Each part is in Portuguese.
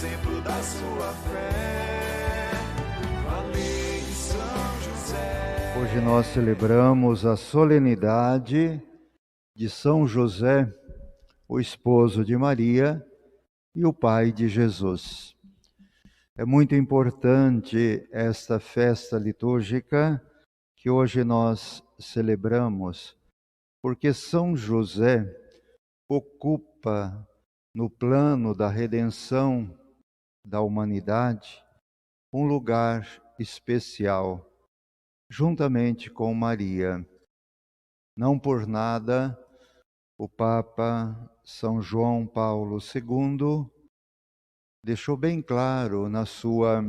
exemplo da sua fé. Valei, São José. Hoje nós celebramos a solenidade de São José, o esposo de Maria e o pai de Jesus. É muito importante esta festa litúrgica que hoje nós celebramos, porque São José ocupa no plano da redenção da humanidade um lugar especial, juntamente com Maria. Não por nada, o Papa São João Paulo II deixou bem claro na sua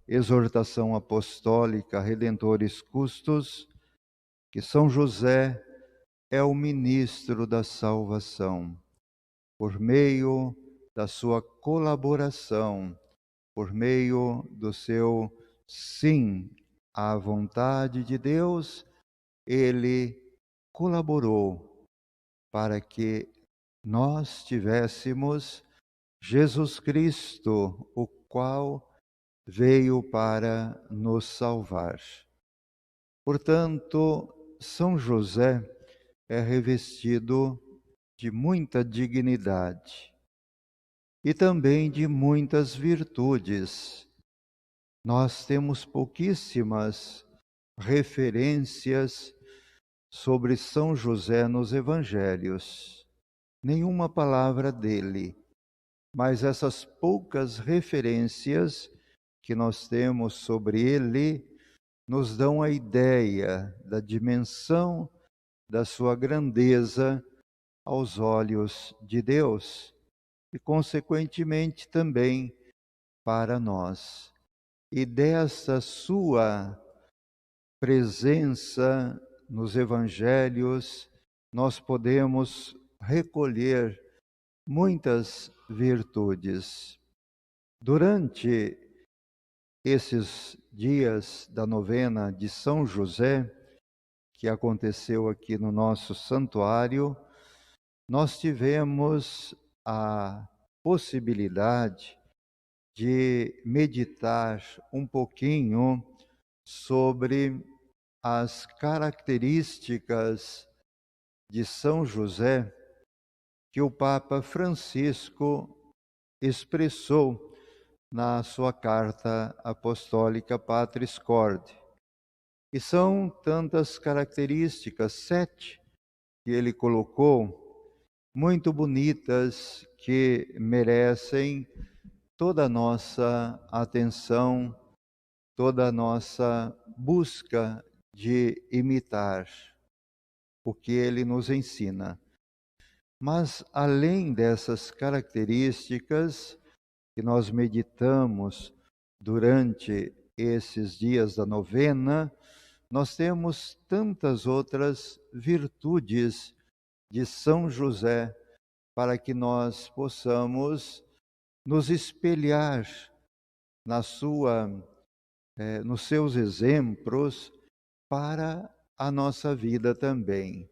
exortação apostólica Redentores Custos que São José é o ministro da salvação, por meio da sua colaboração, por meio do seu sim à vontade de Deus, ele colaborou para que nós tivéssemos Jesus Cristo, o qual veio para nos salvar. Portanto, São José é revestido de muita dignidade e também de muitas virtudes. Nós temos pouquíssimas referências sobre São José nos evangelhos, nenhuma palavra dele, mas essas poucas referências que nós temos sobre ele nos dão a ideia da dimensão da sua grandeza aos olhos de Deus e, consequentemente, também para nós. E dessa sua presença nos evangelhos, nós podemos recolher muitas virtudes. Durante esses dias da novena de São José, que aconteceu aqui no nosso santuário, nós tivemos a possibilidade de meditar um pouquinho sobre as características de São José que o Papa Francisco expressou na sua carta apostólica Patris Corde. E são tantas características, 7, que ele colocou, muito bonitas, que merecem toda a nossa atenção, toda a nossa busca de imitar o que ele nos ensina. Mas, além dessas características que nós meditamos durante esses dias da novena, nós temos tantas outras virtudes de São José para que nós possamos nos espelhar nos seus exemplos para a nossa vida também.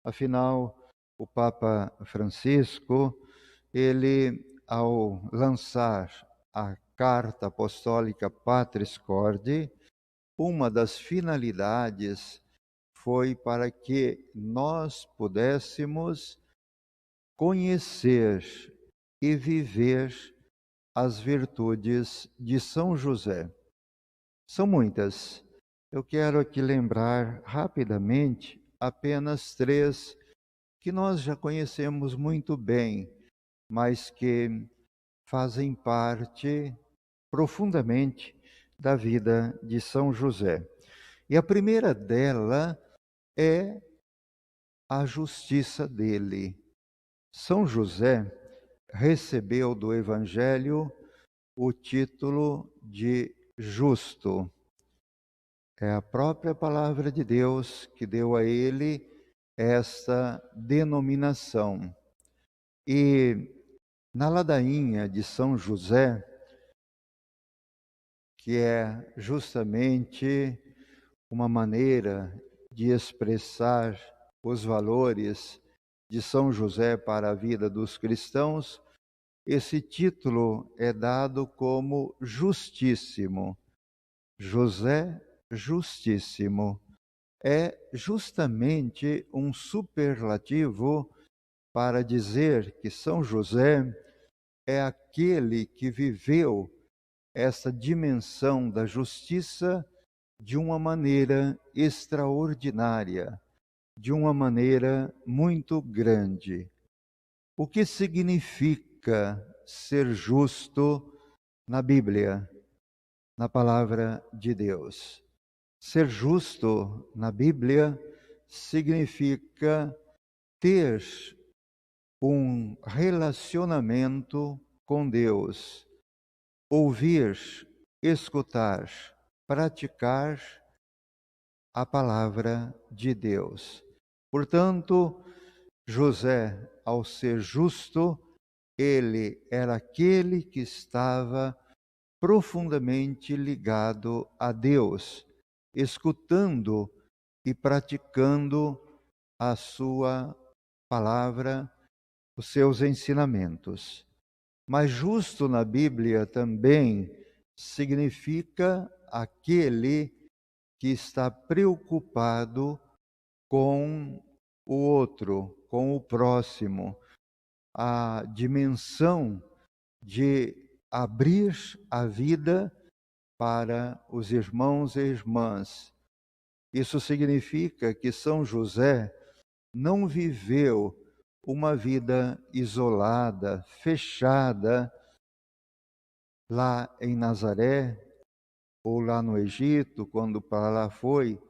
Afinal, o Papa Francisco, ele, ao lançar a carta apostólica Patris Corde, uma das finalidades foi para que nós pudéssemos conhecer e viver as virtudes de São José. São muitas. Eu quero aqui lembrar rapidamente apenas 3 que nós já conhecemos muito bem, mas que fazem parte profundamente da vida de São José. E a primeira dela é a justiça dele. São José recebeu do Evangelho o título de justo. É a própria palavra de Deus que deu a ele esta denominação. E na ladainha de São José, que é justamente uma maneira de expressar os valores de São José para a vida dos cristãos, esse título é dado como Justíssimo. José Justíssimo é justamente um superlativo para dizer que São José é aquele que viveu essa dimensão da justiça de uma maneira extraordinária, de uma maneira muito grande. O que significa ser justo na Bíblia, na palavra de Deus? Ser justo na Bíblia significa ter um relacionamento com Deus, ouvir, escutar, praticar a palavra de Deus. Portanto, José, ao ser justo, ele era aquele que estava profundamente ligado a Deus, escutando e praticando a sua palavra, os seus ensinamentos. Mas justo na Bíblia também significa aquele que está preocupado com o outro, com o próximo, a dimensão de abrir a vida para os irmãos e irmãs. Isso significa que São José não viveu uma vida isolada, fechada, lá em Nazaré, ou lá no Egito, quando para lá foi,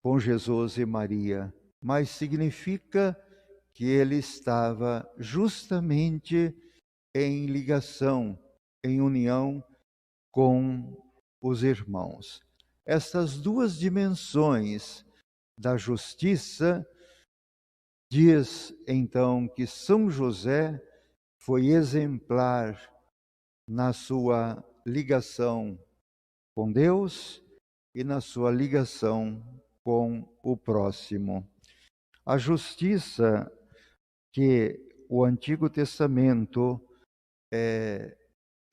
com Jesus e Maria, mas significa que ele estava justamente em ligação, em união com os irmãos. Essas duas dimensões da justiça diz então que São José foi exemplar na sua ligação com Deus e na sua ligação com o próximo. A justiça que o Antigo Testamento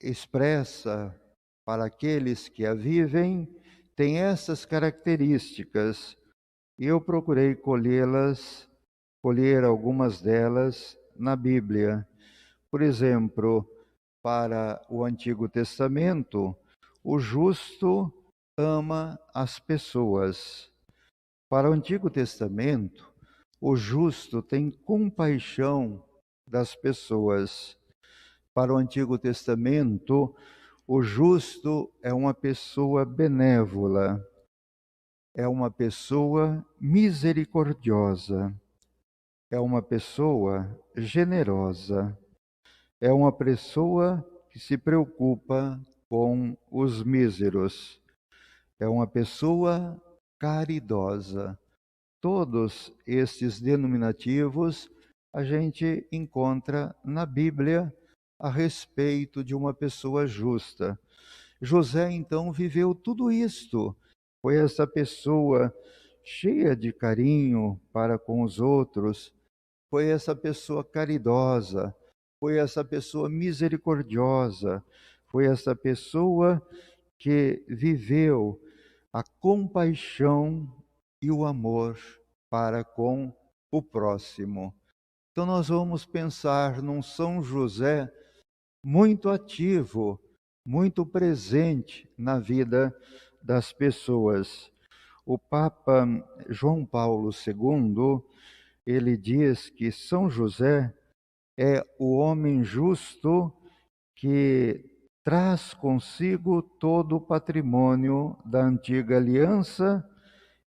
expressa para aqueles que a vivem tem essas características. E eu procurei colher algumas delas na Bíblia. Por exemplo, para o Antigo Testamento, o justo ama as pessoas. Para o Antigo Testamento, o justo tem compaixão das pessoas. Para o Antigo Testamento, o justo é uma pessoa benévola, é uma pessoa misericordiosa, é uma pessoa generosa, é uma pessoa que se preocupa com os míseros, é uma pessoa caridosa. Todos estes denominativos a gente encontra na Bíblia a respeito de uma pessoa justa. José, então, viveu tudo isto. Foi essa pessoa cheia de carinho para com os outros, foi essa pessoa caridosa, foi essa pessoa misericordiosa, foi essa pessoa que viveu a compaixão e o amor para com o próximo. Então nós vamos pensar num São José muito ativo, muito presente na vida das pessoas. O Papa João Paulo II, ele diz que São José é o homem justo que traz consigo todo o patrimônio da antiga aliança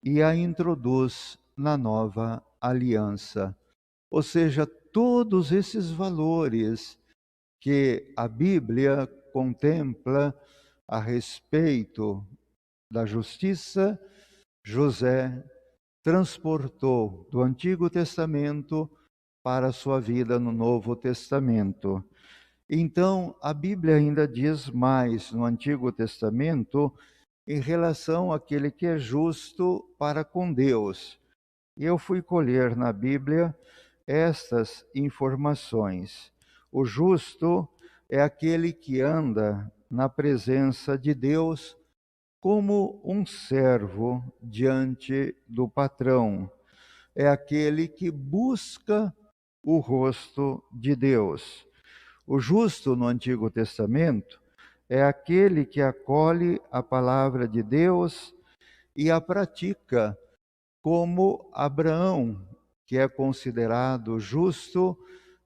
e a introduz na nova aliança. Ou seja, todos esses valores que a Bíblia contempla a respeito da justiça, José transportou do Antigo Testamento para a sua vida no Novo Testamento. Então, a Bíblia ainda diz mais no Antigo Testamento em relação àquele que é justo para com Deus. E eu fui colher na Bíblia estas informações. O justo é aquele que anda na presença de Deus como um servo diante do patrão. É aquele que busca o rosto de Deus. O justo no Antigo Testamento é aquele que acolhe a palavra de Deus e a pratica, como Abraão, que é considerado justo,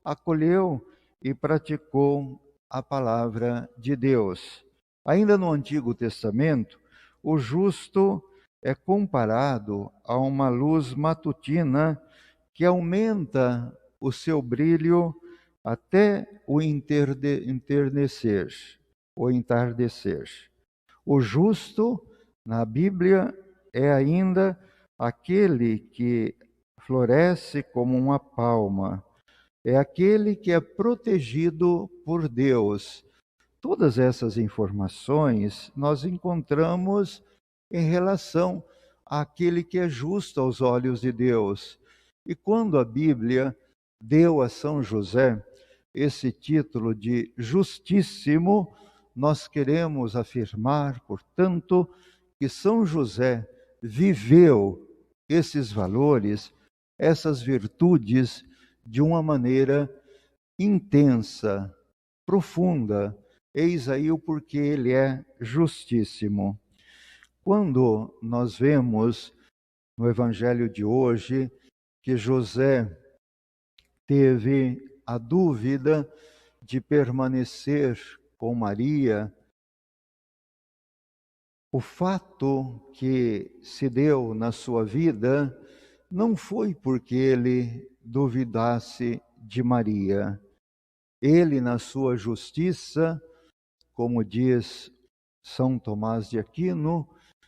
acolheu e praticou a palavra de Deus. Ainda no Antigo Testamento, o justo é comparado a uma luz matutina que aumenta o seu brilho até o entardecer. O justo, na Bíblia, é ainda aquele que floresce como uma palma, é aquele que é protegido por Deus. Todas essas informações nós encontramos em relação àquele que é justo aos olhos de Deus. E quando a Bíblia deu a São José esse título de Justíssimo, nós queremos afirmar, portanto, que São José viveu esses valores, essas virtudes, de uma maneira intensa, profunda. Eis aí o porquê ele é justíssimo. Quando nós vemos no Evangelho de hoje que José teve a dúvida de permanecer com Maria, o fato que se deu na sua vida não foi porque ele duvidasse de Maria. Ele, na sua justiça, como diz São Tomás de Aquino,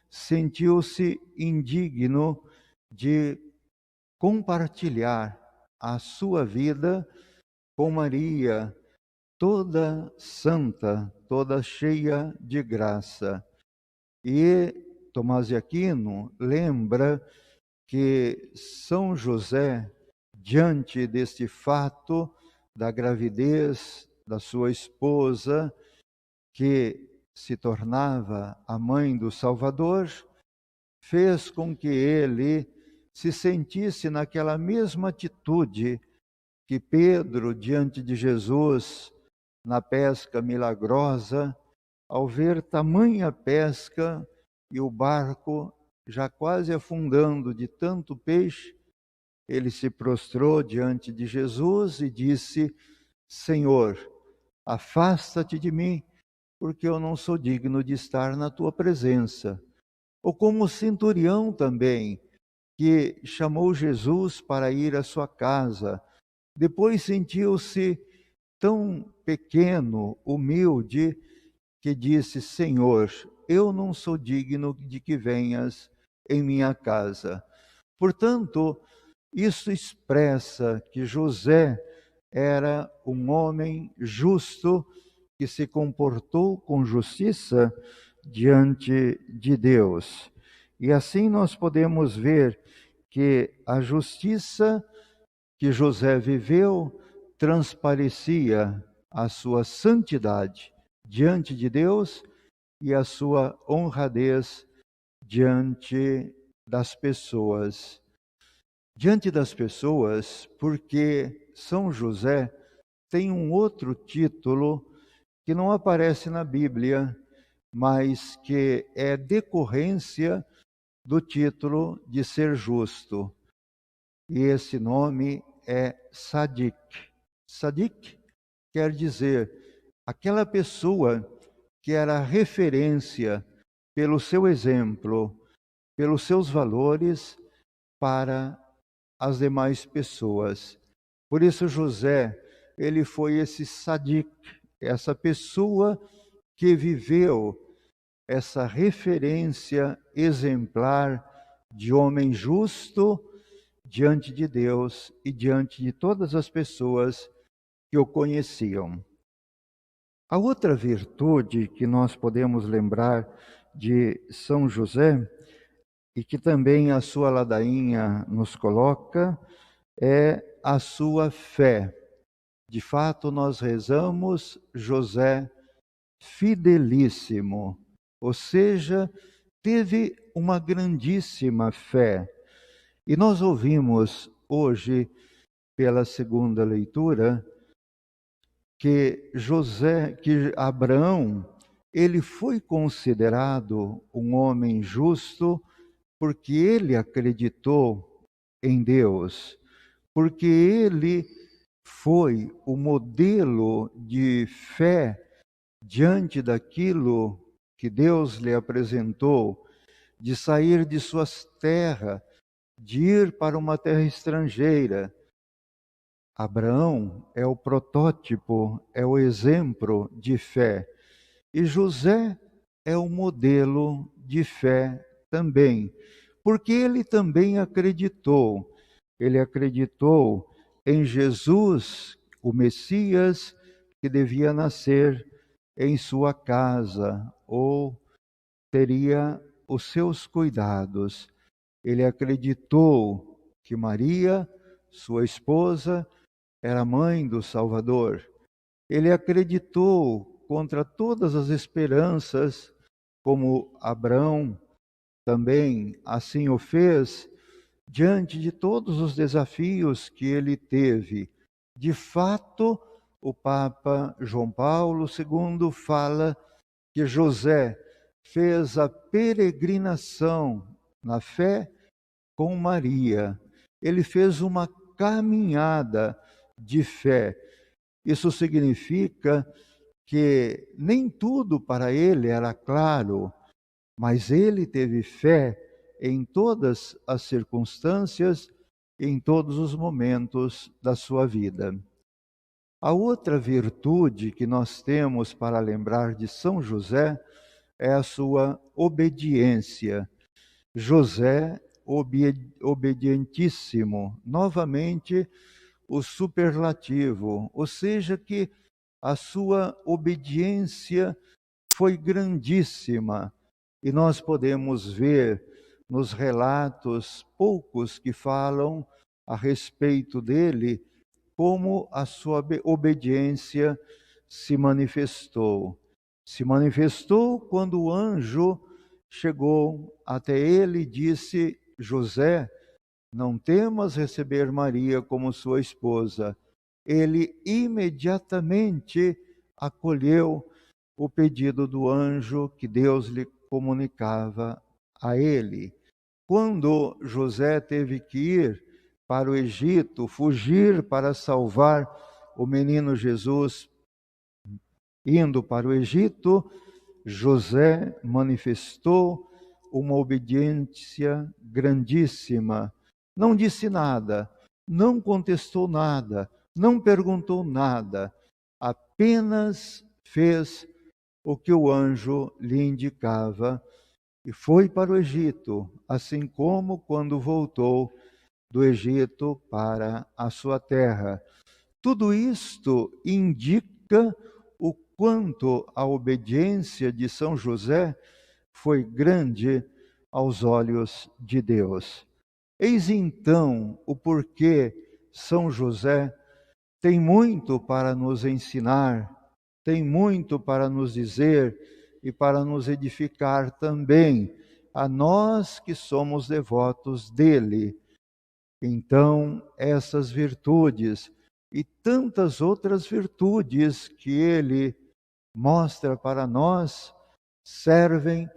sentiu-se indigno de compartilhar a sua vida com Maria, toda santa, toda cheia de graça. E Tomás de Aquino lembra que São José, diante deste fato da gravidez da sua esposa, que se tornava a mãe do Salvador, fez com que ele se sentisse naquela mesma atitude que Pedro, diante de Jesus, na pesca milagrosa, ao ver tamanha pesca e o barco já quase afundando de tanto peixe, ele se prostrou diante de Jesus e disse: Senhor, afasta-te de mim, porque eu não sou digno de estar na tua presença. Ou como o centurião também, que chamou Jesus para ir à sua casa, depois sentiu-se tão pequeno, humilde, que disse: Senhor, eu não sou digno de que venhas em minha casa. Portanto, isso expressa que José era um homem justo que se comportou com justiça diante de Deus. E assim nós podemos ver que a justiça que José viveu transparecia a sua santidade diante de Deus e a sua honradez diante das pessoas. Diante das pessoas, porque São José tem um outro título que não aparece na Bíblia, mas que é decorrência do título de ser justo. E esse nome é Sadik. Sadik quer dizer aquela pessoa que era referência pelo seu exemplo, pelos seus valores para as demais pessoas. Por isso José, ele foi esse Sadik, essa pessoa que viveu essa referência exemplar de homem justo diante de Deus e diante de todas as pessoas que o conheciam. A outra virtude que nós podemos lembrar de São José, e que também a sua ladainha nos coloca, é a sua fé. De fato, nós rezamos José fidelíssimo, ou seja, teve uma grandíssima fé. E nós ouvimos hoje, pela segunda leitura, que Abraão, ele foi considerado um homem justo porque ele acreditou em Deus, porque ele foi o modelo de fé diante daquilo que Deus lhe apresentou, de sair de sua terra, de ir para uma terra estrangeira. Abraão é o protótipo, é o exemplo de fé. E José é o modelo de fé também, porque ele também acreditou. Ele acreditou em Jesus, o Messias, que devia nascer em sua casa ou teria os seus cuidados. Ele acreditou que Maria, sua esposa, era mãe do Salvador. Ele acreditou contra todas as esperanças, como Abraão também assim o fez, diante de todos os desafios que ele teve. De fato, o Papa João Paulo II fala que José fez a peregrinação na fé com Maria. Ele fez uma caminhada de fé. Isso significa que nem tudo para ele era claro, mas ele teve fé em todas as circunstâncias, em todos os momentos da sua vida. A outra virtude que nós temos para lembrar de São José é a sua obediência. José, obedientíssimo, novamente o superlativo, ou seja, que a sua obediência foi grandíssima. E nós podemos ver nos relatos poucos que falam a respeito dele, como a sua obediência se manifestou. Se manifestou quando o anjo chegou até ele e disse: José, não temas receber Maria como sua esposa. Ele imediatamente acolheu o pedido do anjo que Deus lhe comunicava a ele. Quando José teve que ir para o Egito, fugir para salvar o menino Jesus, indo para o Egito, José manifestou uma obediência grandíssima. Não disse nada, não contestou nada, não perguntou nada, apenas fez o que o anjo lhe indicava e foi para o Egito, assim como quando voltou do Egito para a sua terra. Tudo isto indica o quanto a obediência de São José foi grande aos olhos de Deus. Eis então o porquê São José tem muito para nos ensinar, tem muito para nos dizer e para nos edificar também, a nós que somos devotos dele. Então, essas virtudes e tantas outras virtudes que ele mostra para nós servem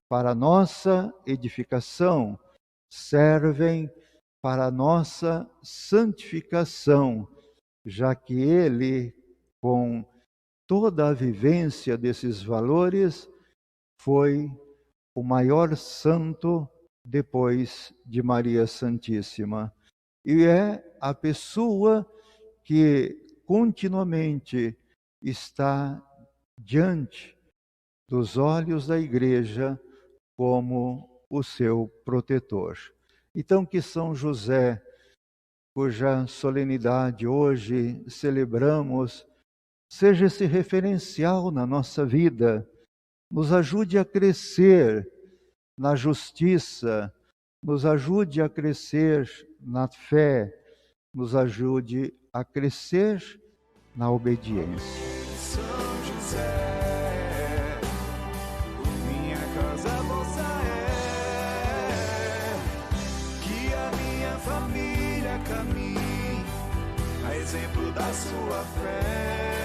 para a nossa edificação, servem para a nossa santificação, já que ele, com toda a vivência desses valores, foi o maior santo depois de Maria Santíssima. E é a pessoa que continuamente está diante dos olhos da Igreja como o seu protetor. Então, que São José, cuja solenidade hoje celebramos, seja esse referencial na nossa vida, nos ajude a crescer na justiça, nos ajude a crescer na fé, nos ajude a crescer na obediência. São José, minha casa vossa é, que a minha família caminhe a exemplo da sua fé.